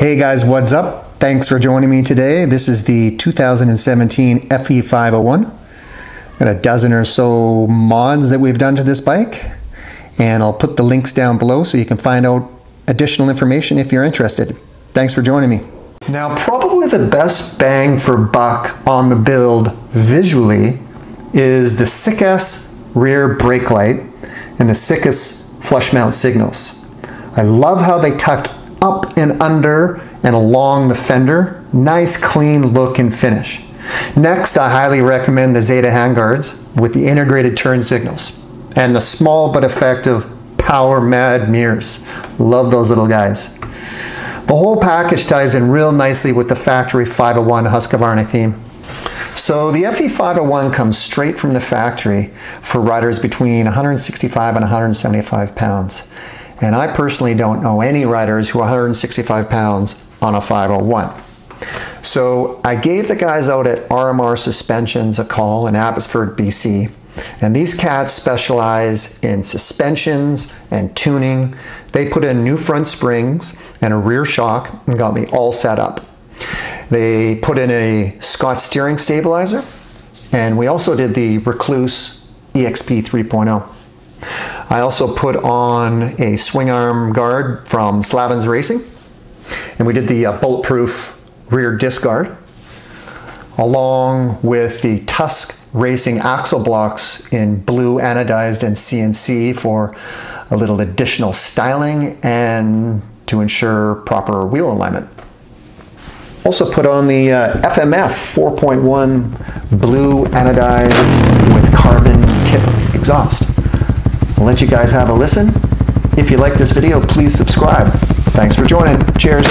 Hey guys, what's up? Thanks for joining me today. This is the 2017 FE501. Got a dozen or so mods that we've done to this bike, and I'll put the links down below so you can find out additional information if you're interested. Thanks for joining me. Now, probably the best bang for buck on the build visually is the Sicass rear brake light and the Sicass flush mount signals. I love how they tuck up and under and along the fender. Nice clean look and finish. Next, I highly recommend the Zeta handguards with the integrated turn signals and the small but effective Power Mad mirrors. Love those little guys. The whole package ties in real nicely with the factory 501 Husqvarna theme. So the FE501 comes straight from the factory for riders between 165 and 175 pounds. And I personally don't know any riders who are 165 pounds on a 501. So I gave the guys out at RMR Suspensions a call in Abbotsford, BC. And these cats specialize in suspensions and tuning. They put in new front springs and a rear shock and got me all set up. They put in a Scott steering stabilizer, and we also did the Recluse EXP 3.0. I also put on a swing arm guard from Slavin's Racing, and we did the bulletproof rear disc guard, along with the Tusk Racing axle blocks in blue anodized and CNC for a little additional styling and to ensure proper wheel alignment. Also put on the FMF 4.1 blue anodized with carbon tip exhaust. I'll let you guys have a listen. If you like this video, please subscribe. Thanks for joining. Cheers.